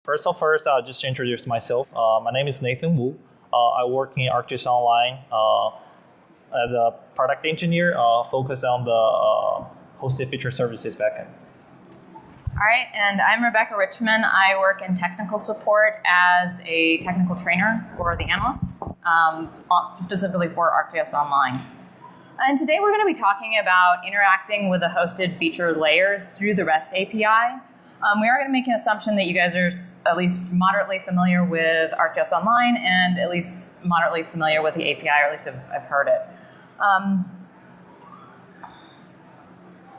First, just to introduce myself. My name is Nathan Wu. I work in ArcGIS Online as a product engineer focused on the hosted feature services backend. All right, and I'm Rebecca Richmond. I work in technical support as a technical trainer for the analysts, specifically for ArcGIS Online. And today we're going to be talking about interacting with the hosted feature layers through the REST API. We are going to make an assumption that you guys are at least moderately familiar with ArcGIS Online and at least moderately familiar with the API, or at least I've heard it.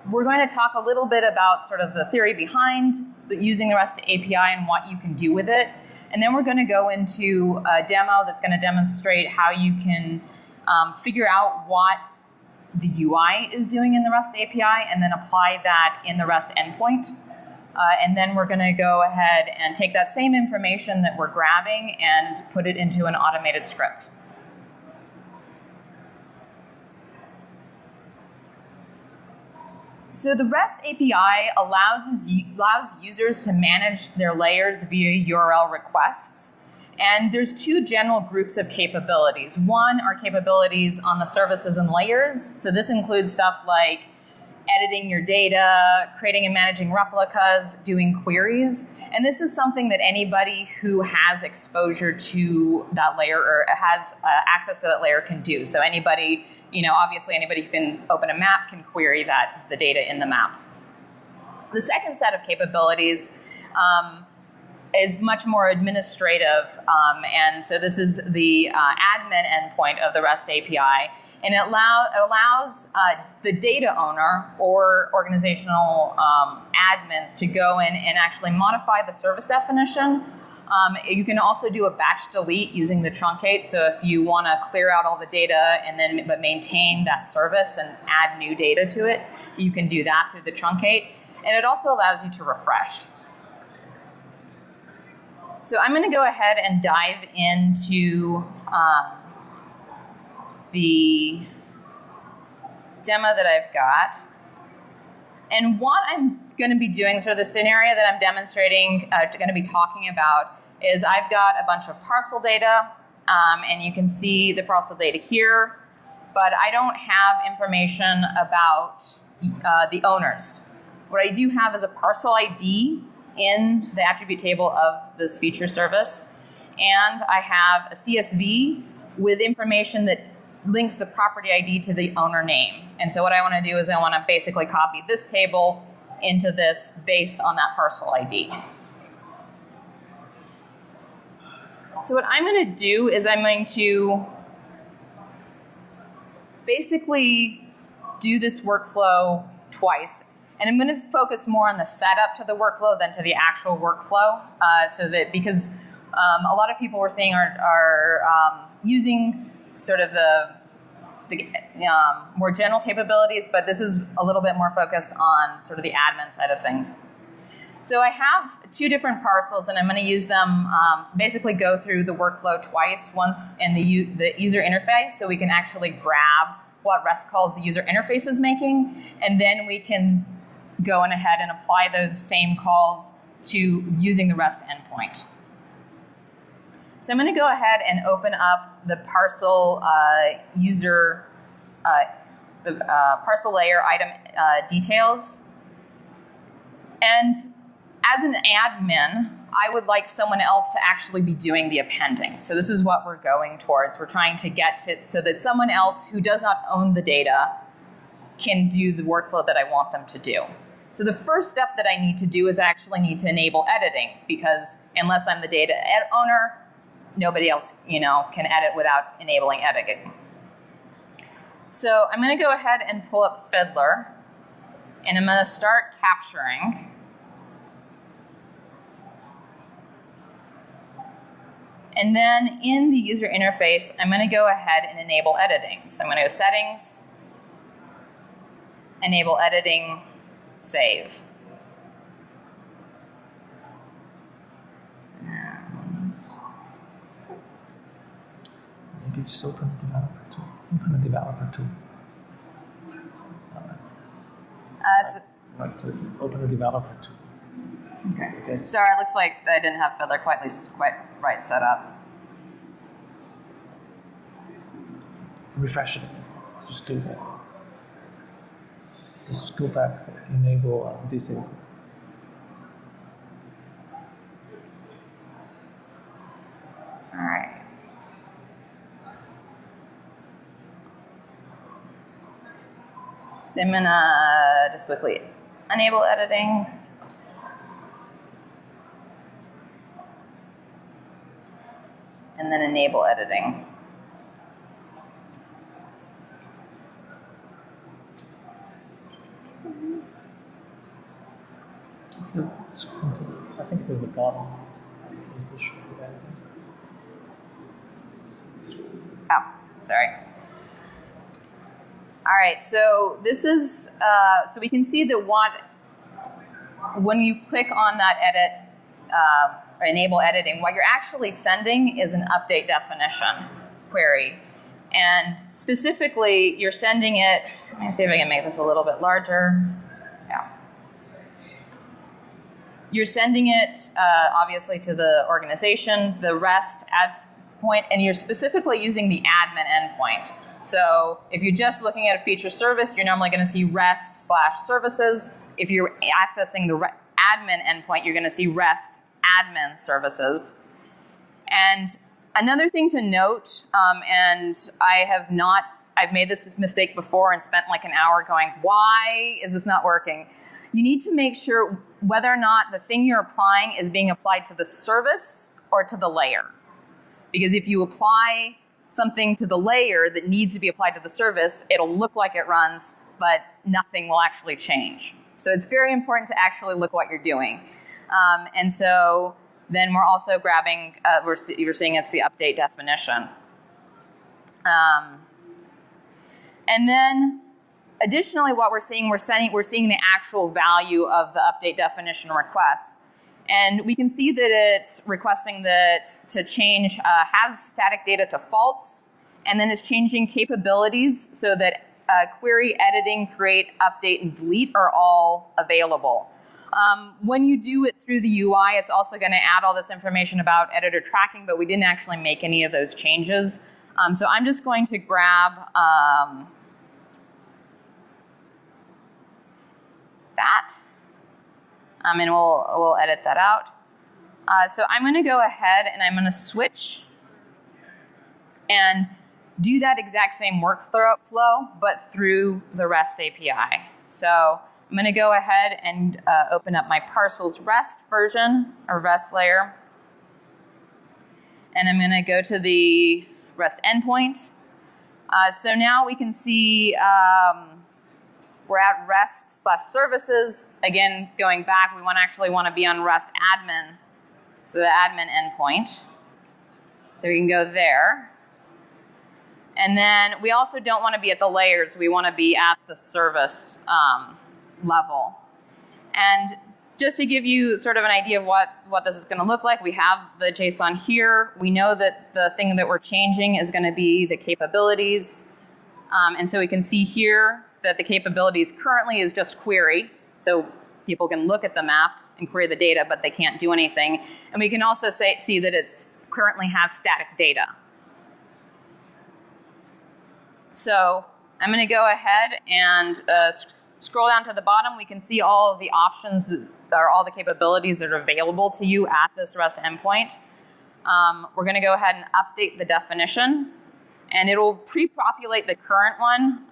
We're going to talk a little bit about sort of the theory behind using the REST API and what you can do with it. And then we're going to go into a demo that's going to demonstrate how you can figure out what the UI is doing in the REST API and then apply that in the REST endpoint. And then we're going to go ahead and take that same information that we're grabbing and put it into an automated script. So the REST API allows users to manage their layers via URL requests. And there's two general groups of capabilities. One are capabilities on the services and layers. So this includes stuff like editing your data, creating and managing replicas, doing queries. And this is something that anybody who has exposure to that layer or has access to that layer can do. So anybody, obviously anybody who can open a map can query the data in the map. The second set of capabilities is much more administrative. And so this is the admin endpoint of the REST API. And it allows the data owner or organizational admins to go in and actually modify the service definition. You can also do a batch delete using the truncate. So if you want to clear out all the data but maintain that service and add new data to it, you can do that through the truncate. And it also allows you to refresh. So I'm going to go ahead and dive into the demo that I've got. And what I'm going to be doing, sort of the scenario that I'm demonstrating, going to be talking about, is I've got a bunch of parcel data, and you can see the parcel data here, but I don't have information about the owners. What I do have is a parcel ID in the attribute table of this feature service, and I have a CSV with information that links the property ID to the owner name. And so what I want to do is I want to basically copy this table into this based on that parcel ID. So what I'm going to do is I'm going to basically do this workflow twice. And I'm going to focus more on the setup to the workflow than to the actual workflow. Because a lot of people we're seeing are using sort of the more general capabilities, but this is a little bit more focused on sort of the admin side of things. So I have two different parcels, and I'm going to use them to basically go through the workflow twice, once in the user interface, so we can actually grab what REST calls the user interface is making, and then we can go on ahead and apply those same calls to using the REST endpoint. So I'm going to go ahead and open up the parcel parcel layer item details. And as an admin, I would like someone else to actually be doing the appending. So this is what we're going towards. We're trying to get to so that someone else who does not own the data can do the workflow that I want them to do. So the first step that I need to do is I actually need to enable editing, because unless I'm the data owner, nobody else, can edit without enabling editing. So I'm going to go ahead and pull up Fiddler, and I'm going to start capturing. And then in the user interface, I'm going to go ahead and enable editing. So I'm going to go Settings, Enable Editing, Save. Maybe just open the developer tool. Open the developer tool. So Open the developer tool. Okay. Sorry, it looks like I didn't have Feather quite right set up. Refresh it. Just do that. Just go back to enable and disable. All right. So I'm gonna just quickly enable editing. And then enable editing. So, I think there's a bottom. Oh, sorry. All right, so this is, so we can see that when you click on that edit, or enable editing, what you're actually sending is an update definition query. And specifically, you're sending it, let me see if I can make this a little bit larger. Yeah. You're sending it, obviously, to the organization, the REST endpoint, and you're specifically using the admin endpoint. So if you're just looking at a feature service, you're normally going to see REST/services. If you're accessing the admin endpoint, you're going to see REST admin services. And another thing to note, and I've made this mistake before and spent like an hour going, why is this not working? You need to make sure whether or not the thing you're applying is being applied to the service or to the layer. Because if you apply something to the layer that needs to be applied to the service, it'll look like it runs, but nothing will actually change. So it's very important to actually look what you're doing. And so then we're also grabbing, you're seeing it's the update definition. And then additionally, what we're seeing the actual value of the update definition request. And we can see that it's requesting that to change has static data to false, and then it's changing capabilities so that query, editing, create, update, and delete are all available. When you do it through the UI, it's also going to add all this information about editor tracking, but we didn't actually make any of those changes. So I'm just going to grab that, and we'll edit that out. So I'm going to go ahead and I'm going to switch and do that exact same workflow, but through the REST API. So I'm going to go ahead and open up my parcels REST version, or REST layer. And I'm going to go to the REST endpoint. So now we can see we're at REST/services. Again, going back, we actually want to be on REST admin, so the admin endpoint. So we can go there. And then we also don't want to be at the layers. We want to be at the service level. And just to give you sort of an idea of what this is going to look like, we have the JSON here. We know that the thing that we're changing is going to be the capabilities. And so we can see here that the capabilities currently is just query. So people can look at the map and query the data, but they can't do anything. And we can also see that it currently has static data. So I'm going to go ahead and scroll down to the bottom. We can see all of the options that are all the capabilities that are available to you at this REST endpoint. We're going to go ahead and update the definition, and it'll pre-populate the current one.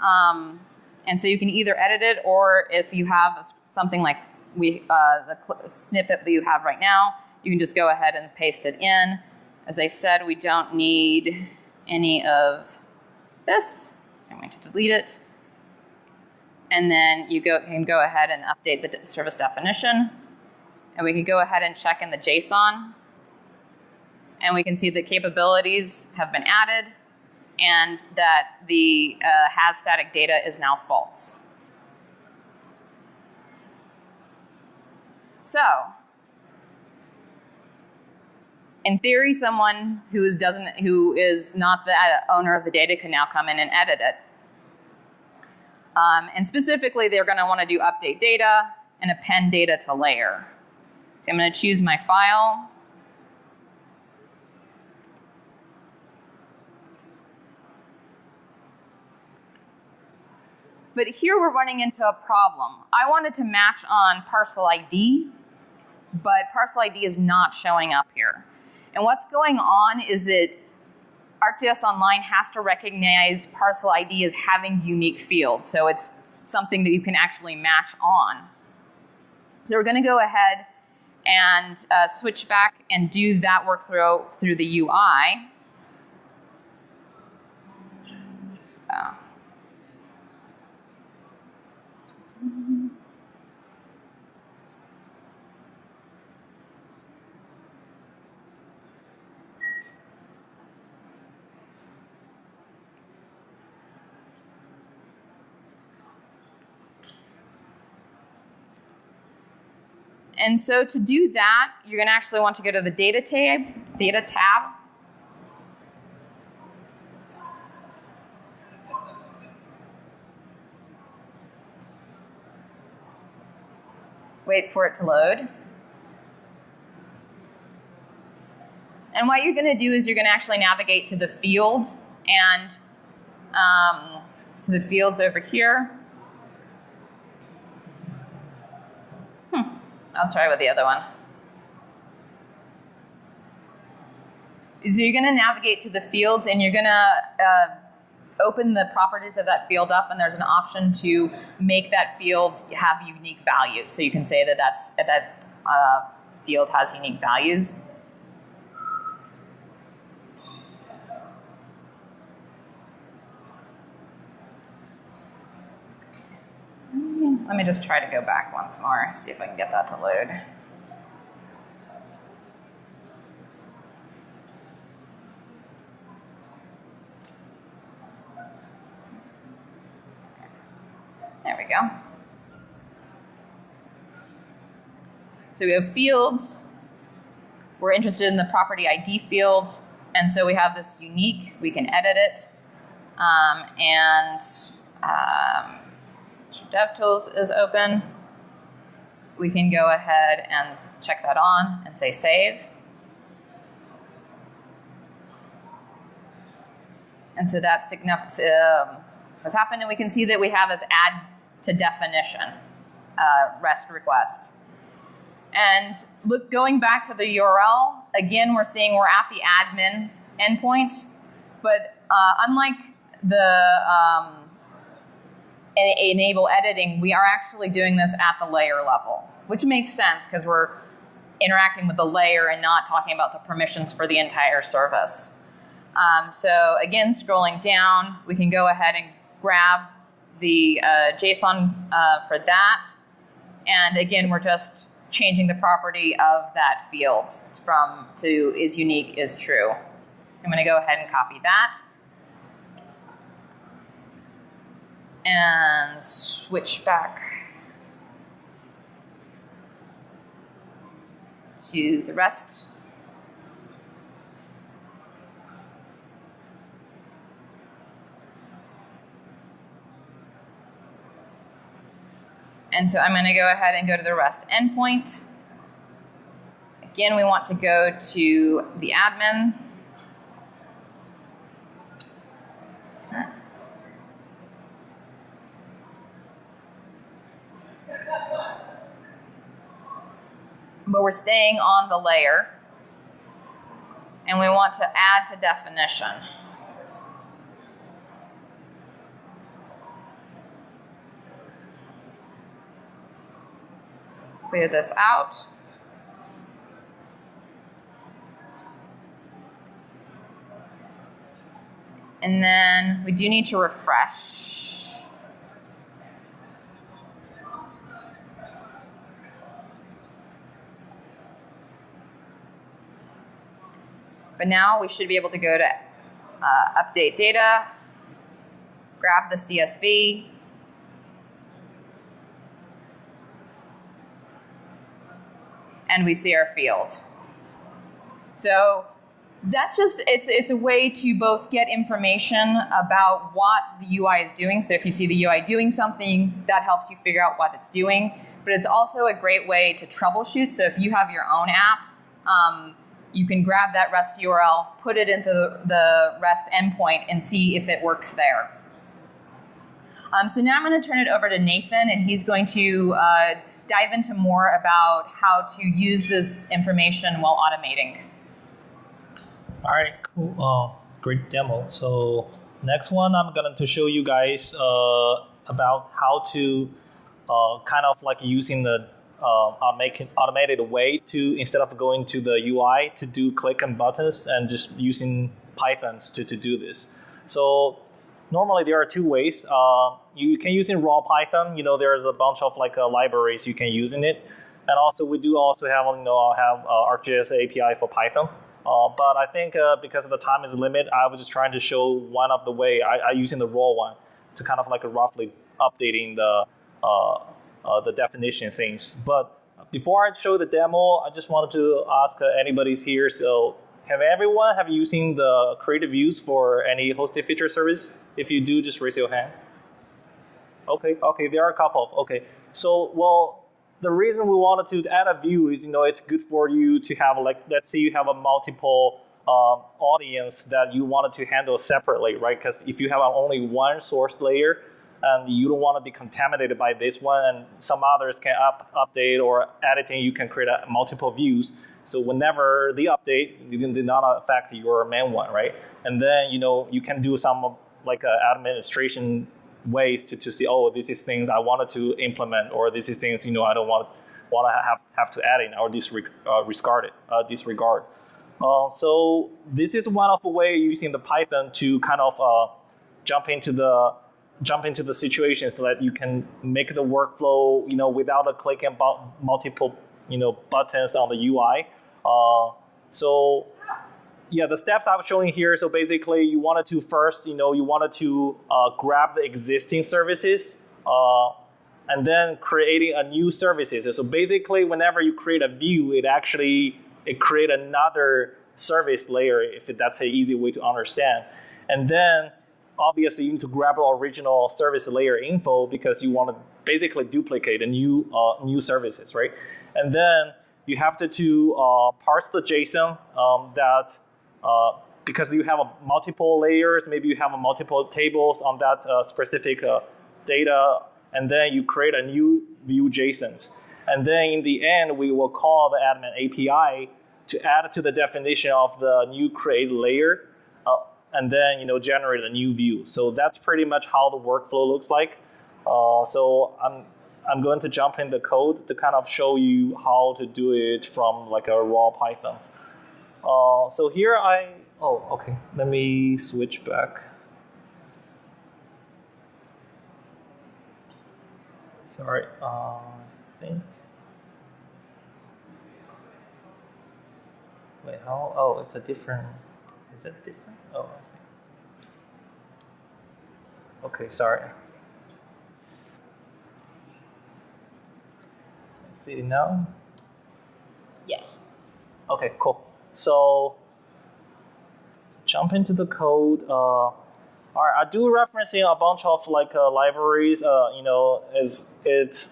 And so you can either edit it, or if you have something like the snippet that you have right now, you can just go ahead and paste it in. As I said, we don't need any of this, so I'm going to delete it. And then you can go ahead and update the service definition. And we can go ahead and check in the JSON. And we can see the capabilities have been added, and that the has static data is now false. So, in theory, someone who is not the owner of the data can now come in and edit it. And specifically, they're going to want to do update data and append data to layer. So I'm going to choose my file. But here we're running into a problem. I wanted to match on parcel ID, but parcel ID is not showing up here. And what's going on is that ArcGIS Online has to recognize parcel ID as having unique fields. So it's something that you can actually match on. So we're going to go ahead and switch back and do that workflow through the UI. And so to do that, you're going to actually want to go to the Data tab. Wait for it to load. And what you're going to do is you're going to actually navigate to the field and to the fields over here. I'll try with the other one. So you're going to navigate to the fields and you're going to open the properties of that field up, and there's an option to make that field have unique values. So you can say that that field has unique values. Let me just try to go back once more and see if I can get that to load. There we go. So we have fields. We're interested in the property ID fields. And so we have this unique. We can edit it. DevTools is open. We can go ahead and check that on and say save. And so that's has happened, and we can see that we have this add to definition REST request. And look, going back to the URL, again, we're seeing we're at the admin endpoint, but unlike the enable editing, we are actually doing this at the layer level, which makes sense because we're interacting with the layer and not talking about the permissions for the entire service. So again, scrolling down, we can go ahead and grab the JSON for that. And again, we're just changing the property of that field from to is unique is true. So I'm going to go ahead and copy that. And switch back to the rest. And so I'm going to go ahead and go to the REST endpoint. Again, we want to go to the admin. But we're staying on the layer, and we want to add to definition. Clear this out. And then we do need to refresh. But now we should be able to go to update data, grab the CSV, and we see our field. So that's just, it's a way to both get information about what the UI is doing. So if you see the UI doing something, that helps you figure out what it's doing. but it's also a great way to troubleshoot. So if you have your own app, you can grab that REST URL, put it into the REST endpoint, and see if it works there. So now I'm going to turn it over to Nathan, and he's going to dive into more about how to use this information while automating. All right, cool. Great demo. So next one, I'm going to show you guys about how to kind of like using the automated way to, instead of going to the UI to do click and buttons, and just using Pythons to do this. So normally there are two ways. You can use in raw Python. There's a bunch of like libraries you can use in it, and also we do also have ArcGIS API for Python. But I think because of the time is limited, I was just trying to show one of the way I using the raw one to kind of like roughly updating the definition things. But before I show the demo, I just wanted to ask anybody's here. So have you seen the creative views for any hosted feature service? If you do, just raise your hand. Okay, there are a couple. Okay, so the reason we wanted to add a view is, it's good for you to have, like, let's say you have a multiple audience that you wanted to handle separately, right? Because if you have only one source layer and you don't want to be contaminated by this one, and some others can update or editing, you can create multiple views. So whenever the update, you did not affect your main one, right? And then, you can do some like administration ways to see, this is things I wanted to implement, or this is things, I don't want to have to add in or disregard. So this is one of the ways using the Python to kind of jump into the situations so that you can make the workflow, without clicking multiple, buttons on the UI. So yeah, the steps I was showing here. So basically, you wanted to first, you wanted to grab the existing services, and then creating a new services. So basically, whenever you create a view, it create another service layer, if that's an easy way to understand. And then obviously you need to grab the original service layer info because you want to basically duplicate a new services, right? And then you have to parse the JSON because you have multiple layers, maybe you have multiple tables on that specific data, and then you create a new view JSONs. And then in the end, we will call the admin API to add to the definition of the new create layer, and then generate a new view. So that's pretty much how the workflow looks like. So I'm going to jump in the code to kind of show you how to do it from like a raw Python. So here okay. Let me switch back. Sorry, I think. Wait, how? Oh, it's a different. Is it different? Oh, I see. Okay, sorry. See it now? Yeah. Okay, cool. So jump into the code. All right, I do referencing a bunch of like libraries. It's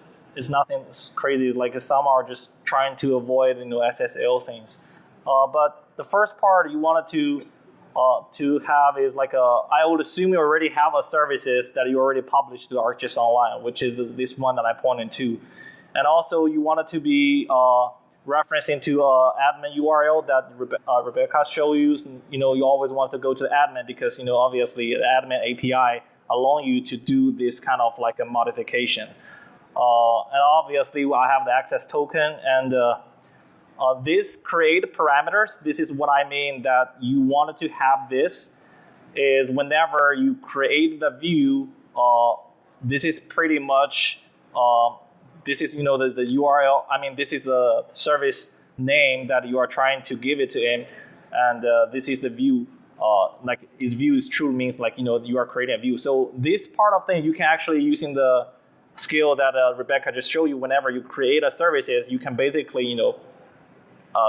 nothing crazy. Like some are just trying to avoid SSL things. But the first part you wanted to have is like I would assume you already have a services that you already published to ArcGIS Online, which is this one that I pointed to. And also you wanted to be referencing to admin URL that Rebecca showed you. You always want to go to the admin because obviously the admin API allow you to do this kind of like a modification. And obviously I have the access token, and this create parameters. This is what I mean that you wanted to have this is whenever you create the view, this is pretty much this is the URL. I mean, this is the service name that you are trying to give it to him, and this is the view. Like his view is true means like you are creating a view. So this part of thing you can actually using the skill that Rebecca just showed you. Whenever you create a services, you can basically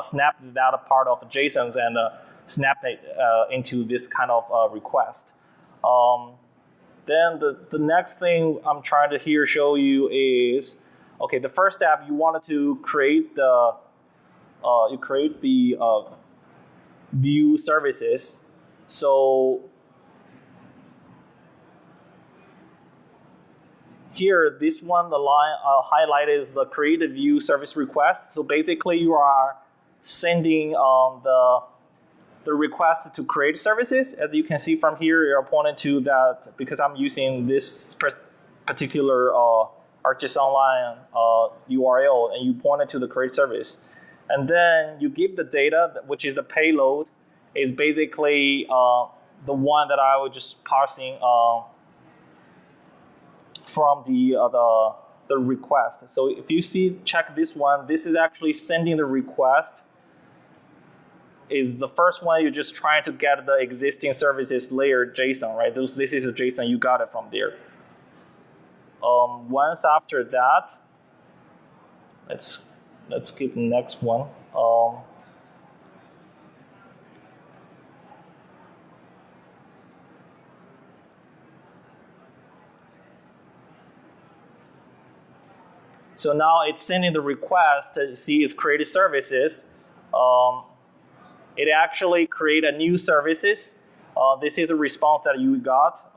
snap that part of JSONs and snap it into this kind of request. Then the next thing I'm trying to here show you is Okay, the first step, you wanted to create the view services. So here, this one, the line highlighted is the create a view service request. So basically, you are sending the request to create services. As you can see from here, you're pointed to that because I'm using this particular ArcGIS Online URL, and you pointed to the create service. And then you give the data, which is the payload, is basically the one that I was just parsing from the request. So if you check this one, this is actually sending the request. Is the first one you're just trying to get the existing services layer JSON, right? This is a JSON, you got it from there. Once after that, let's skip the next one. So now it's sending the request to see its created services. It actually create a new services. This is a response that you got.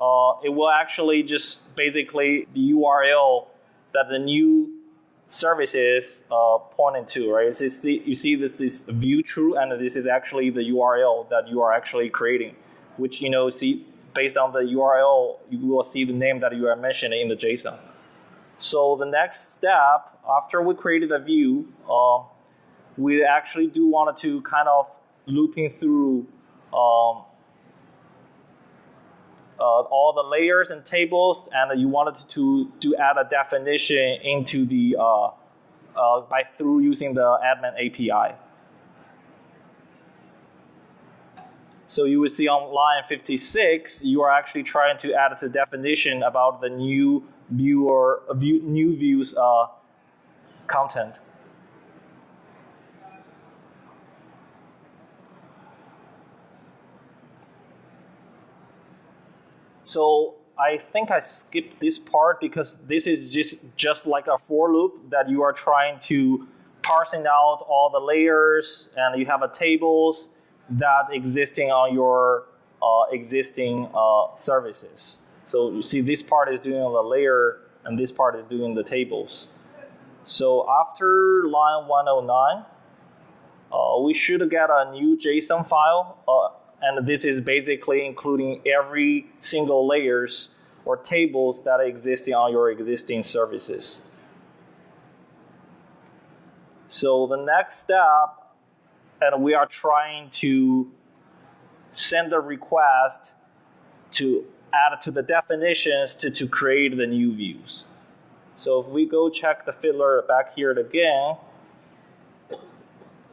It will actually just basically the URL that the new services pointing to, right? You see this is view true, and this is actually the URL that you are actually creating, which see based on the URL, you will see the name that you are mentioning in the JSON. So the next step, after we created a view, we actually do want to kind of looping through all the layers and tables, and you wanted to add a definition into the through using the admin API. So you will see on line 56, you are actually trying to add the definition about the new new views content. So I think I skipped this part because this is just like a for loop that you are trying to parsing out all the layers, and you have a tables that existing on your existing services. So you see this part is doing the layer, and this part is doing the tables. So after line 109, we should get a new JSON file. And this is basically including every single layers or tables that are existing on your existing services. So the next step, and we are trying to send a request to add to the definitions to create the new views. So if we go check the fiddler back here again,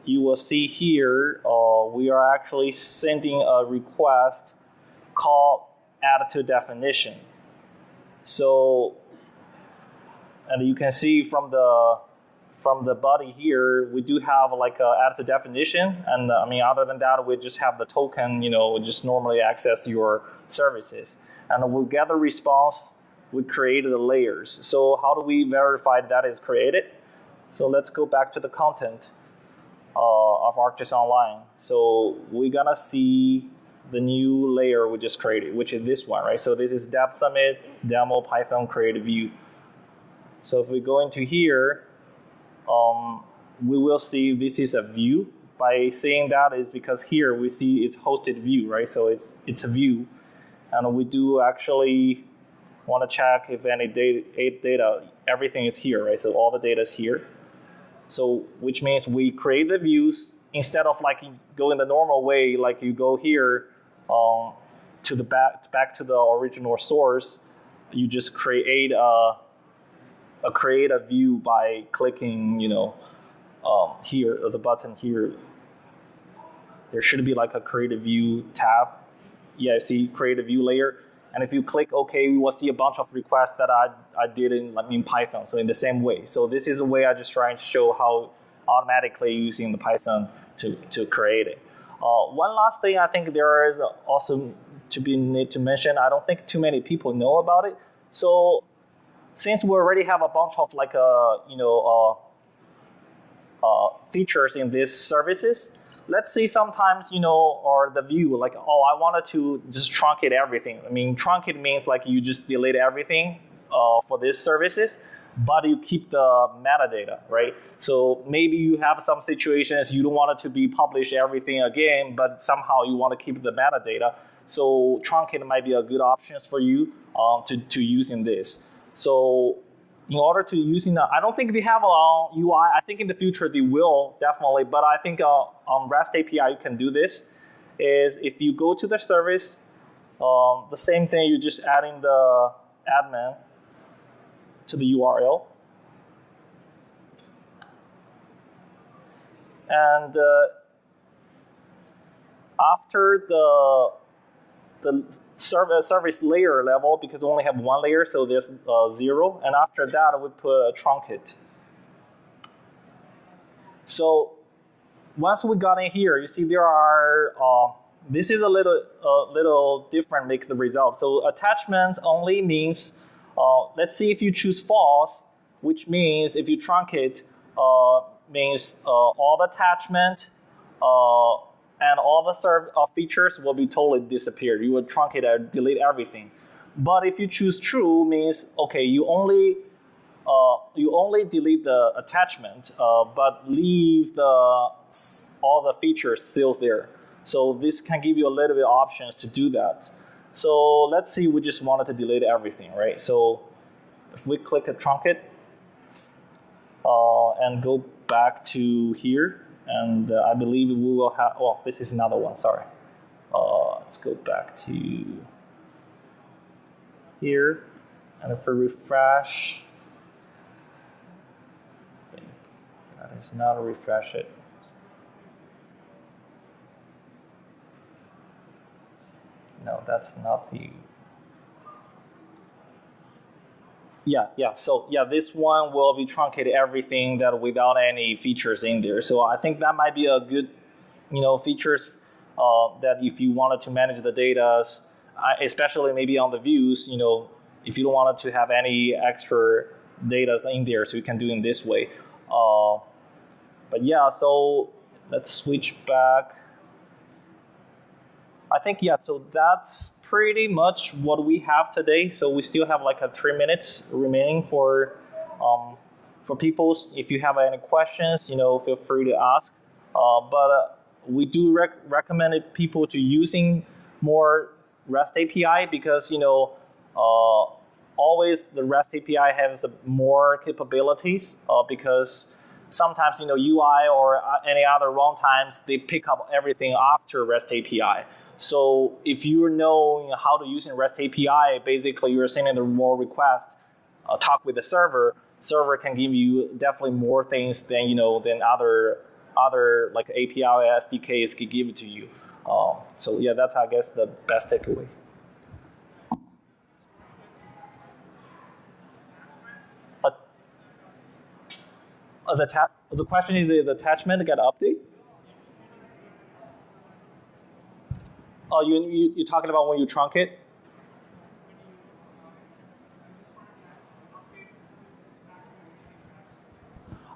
you will see here we are actually sending a request called add to definition. So, and you can see from the body here, we do have like a add to definition, and other than that, we just have the token, we just normally access your services, and we'll get the response. We created the layers. So how do we verify that is created? So let's go back to the content of ArcGIS Online. So we're gonna see the new layer we just created, which is this one, right? So this is Dev Summit Demo Python Create View. So if we go into here, we will see this is a view. By saying that is because here we see it's hosted view, right? So it's a view, and we do actually want to check if any data, everything is here, right? So all the data is here. So which means we create the views instead of like going the normal way, like you go here to the back to the original source. You just create a view by clicking, here the button here. There should be like a create a view tab. Yeah, see create a view layer. And if you click OK, you will see a bunch of requests that I did in Python. So in the same way. So this is the way I just trying to show how automatically using the Python to create it. One last thing I think there is also need to mention. I don't think too many people know about it. So since we already have a bunch of like features in these services, let's say sometimes, or the view, like, oh, I wanted to just truncate everything. I mean, truncate means like you just delete everything for these services, but you keep the metadata, right? So maybe you have some situations you don't want it to be published everything again, but somehow you want to keep the metadata. So truncate might be a good option for you to use in this. So in order to using that, I don't think they have a UI. I think in the future they will, definitely. But I think on REST API you can do this. Is if you go to the service, the same thing, you're just adding the admin to the URL. And after the service layer level, because we only have one layer, so there's 0. And after that, we put a truncate. So once we got in here, you see there are, this is a little different, like the result. So attachments only means, let's see if you choose false, which means if you truncate, means all the attachment, and all the features will be totally disappeared. You would truncate and delete everything. But if you choose true, means okay, you only delete the attachment, but leave all the features still there. So this can give you a little bit of options to do that. So let's see, we just wanted to delete everything, right? So if we click a truncate and go back to here. And I believe we will have, oh, this is another one, sorry. Let's go back to here. And if we refresh, I think that is not a refresh it. No, that's not the, yeah. So yeah, this one will be truncated everything that without any features in there. So I think that might be a good, features that if you wanted to manage the data, especially maybe on the views, if you don't want it to have any extra data in there, so you can do it in this way. But yeah, so let's switch back. I think, yeah, so that's pretty much what we have today. So we still have like 3 minutes remaining for people. If you have any questions, feel free to ask. But we do recommend people to using more REST API because, always the REST API has more capabilities because sometimes, UI or any other runtimes, they pick up everything after REST API. So if you know how to use REST API, basically you're sending the more request, talk with the server. Server can give you definitely more things than than other like API or SDKs could give it to you. So yeah, that's I guess the best takeaway. The question is, the attachment get update? Oh, you're talking about when you truncate?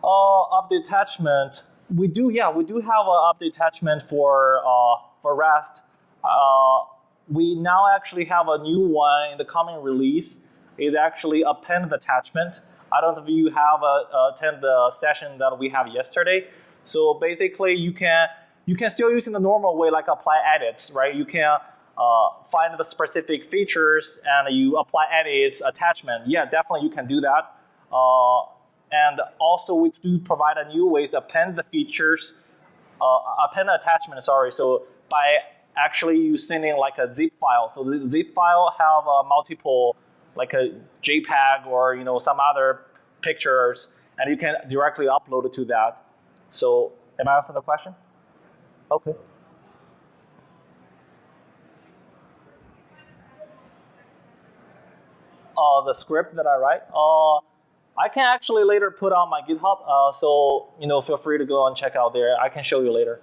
Update attachment. We do have an update attachment for REST. We now actually have a new one in the coming release. Is actually append attachment. I don't know if you have attend the session that we have yesterday. So basically, you can still use in the normal way, like apply edits, right? You can find the specific features and you apply edits, attachment. Yeah, definitely you can do that. And also we do provide a new way to append the features, append the attachment, sorry. So by actually you sending like a zip file. So the zip file have multiple, like a JPEG or some other pictures, and you can directly upload it to that. So am I answering the question? Okay. The script that I write, I can actually later put on my GitHub. So feel free to go and check out there. I can show you later.